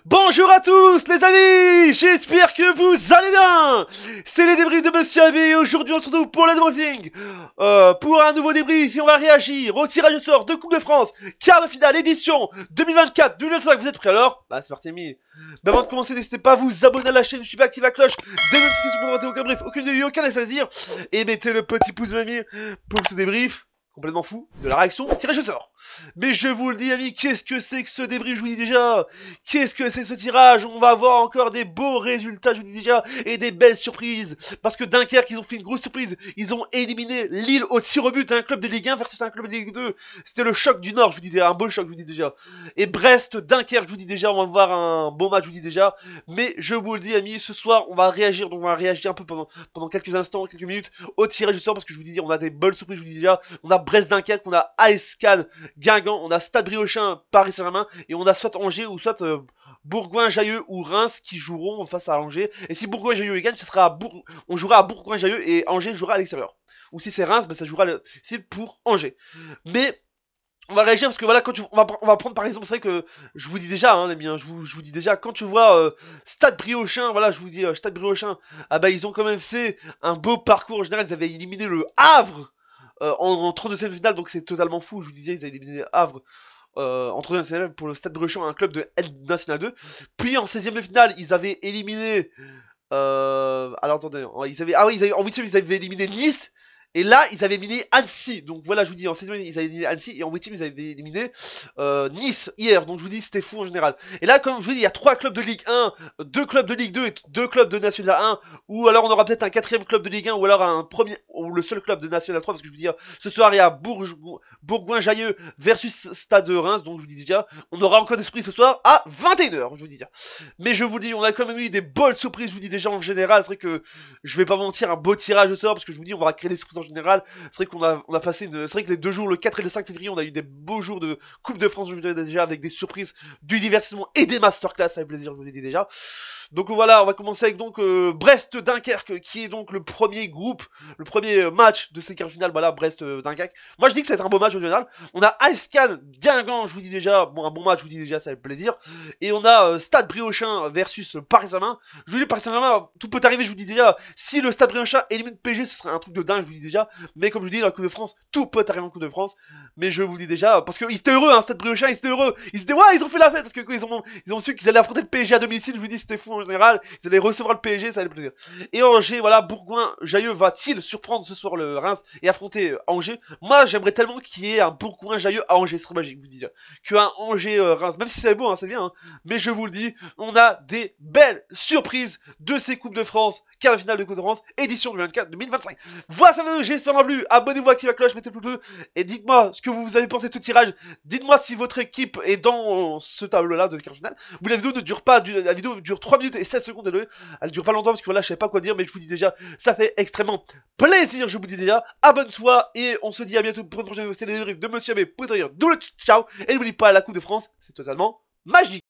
Bonjour à tous les amis, j'espère que vous allez bien. C'est les débriefs de Monsieur AB et aujourd'hui on se retrouve pour le débriefing. Pour un nouveau débrief et on va réagir au tirage au sort de Coupe de France, quart de finale édition 2024-2025. Vous êtes prêts alors? Bah c'est parti ami. Mais avant de commencer, n'hésitez pas à vous abonner à la chaîne YouTube, activer la cloche, des notifications pour ne rater aucun brief, aucune vidéo, aucun laisse-à-dire. Et mettez le petit pouce ami pour ce débrief complètement fou de la réaction tirage au sort. Mais je vous le dis amis, qu'est-ce que c'est que ce débrief, je vous dis déjà. Qu'est-ce que c'est ce tirage? On va avoir encore des beaux résultats, je vous dis déjà, et des belles surprises. Parce que Dunkerque, ils ont fait une grosse surprise. Ils ont éliminé Lille au tir au but, un club de Ligue 1 versus un club de Ligue 2. C'était le choc du Nord, je vous dis déjà, un beau choc, je vous dis déjà. Et Brest, Dunkerque, je vous dis déjà, on va voir un beau match, je vous dis déjà. Mais je vous le dis amis, ce soir, on va réagir, donc on va réagir un peu pendant quelques instants, quelques minutes au tirage du sort, parce que je vous dis, on a des bonnes surprises, je vous dis déjà. On a Brest-Dunkerque, on a AS Cannes, Guingamp, on a Stade Briochin, Paris Saint-Germain, et on a soit Angers ou soit Bourgoin-Jallieu ou Reims qui joueront face à Angers. Et si Bourgoin-Jallieu gagne, ce sera on jouera à Bourgoin-Jallieu et Angers jouera à l'extérieur. Ou si c'est Reims, ben ça jouera c'est pour Angers. Mais on va réagir parce que voilà, quand on va prendre par exemple, c'est vrai que je vous dis déjà, hein, les miens, je vous dis déjà, quand tu vois Stade Briochin, voilà, je vous dis Stade Briochin, ah bah ils ont quand même fait un beau parcours. En général, ils avaient éliminé le Havre en 32e finale, donc c'est totalement fou. Je vous disais, ils avaient éliminé le Havre en 3e finale pour le Stade Briochin, un club de National 2. Puis en 16e de finale, ils avaient éliminé. Alors attendez, en 8e, ils avaient éliminé Nice. Et là, ils avaient éliminé Annecy. Donc voilà, je vous dis, en 16e, ils avaient éliminé Annecy. Et en 8e, ils avaient éliminé Nice hier. Donc je vous dis, c'était fou en général. Et là, comme je vous dis, il y a 3 clubs de Ligue 1, 2 clubs de Ligue 2 et 2 clubs de National 1. Ou alors on aura peut-être un 4e club de Ligue 1. Ou alors un premier, ou le seul club de National 3. Parce que je vous dis, ce soir, il y a Bourgoin-Jallieu versus Stade de Reims. Donc je vous dis déjà, on aura encore des surprises ce soir à 21h. Je vous dis déjà. Mais je vous dis, on a quand même eu des bonnes surprises. Je vous dis déjà en général. C'est vrai que je vais pas mentir, un beau tirage au sort. Parce que je vous dis, on va créer des surprises en général. C'est vrai on a passé c'est vrai que les 2 jours, le 4 et le 5 février, on a eu des beaux jours de Coupe de France, je vous dis déjà, avec des surprises, du divertissement et des masterclass, avec plaisir, je vous l'ai dit déjà. Donc voilà, on va commencer avec donc Brest-Dunkerque, qui est donc le premier groupe, le premier match de ces quarts finales, voilà, Brest-Dunkerque. Moi je dis que ça va être un beau match au général. On a AS Cannes, Guingamp, je vous dis déjà, bon un bon match, je vous dis déjà, ça fait plaisir. Et on a Stade Briochin versus Paris Saint-Germain. Je vous dis, Paris Saint-Germain, tout peut arriver, je vous dis déjà. Si le Stade Briochin élimine PSG, ce serait un truc de dingue, je vous dis déjà. Mais comme je vous dis, dans la Coupe de France, tout peut arriver en Coupe de France. Mais je vous dis déjà, parce qu'ils étaient heureux, hein, Stade Briochin, ils étaient heureux. Ils étaient, ouais, ils ont fait la fête, parce que quand ils ont su qu'ils allaient affronter le PSG à domicile, je vous dis, c'était fou en général. Ils allaient recevoir le PSG, ça allait plaisir. Et Angers, voilà, Bourgoin-Jallieu va-t-il surprendre ce soir le Reims et affronter Angers? Moi, j'aimerais tellement qu'il y ait un Bourgoin-Jallieu à Angers, ce serait magique, je vous dis déjà. Qu'un Angers-Reims, même si c'est beau, hein, c'est bien, hein. Mais je vous le dis, on a des belles surprises de ces Coupes de France, quart de finale de Coupe de France, édition 2024-2025. Voilà, ça va, j'espère non plus. Abonnez-vous, activez la cloche, mettez le pouce bleu et dites-moi ce que vous avez pensé de ce tirage. Dites-moi si votre équipe est dans ce tableau-là de quart de finale. Vous, la vidéo ne dure pas, la vidéo dure 3 minutes et 16 secondes, désolé. Elle dure pas longtemps parce que voilà, je sais pas quoi dire, mais je vous dis déjà, ça fait extrêmement plaisir, je vous dis déjà. Abonne-toi et on se dit à bientôt pour une prochaine vidéo. C'est les débriefs de Monsieur AB pour dire double ciao. Et n'oubliez pas, la Coupe de France, c'est totalement magique.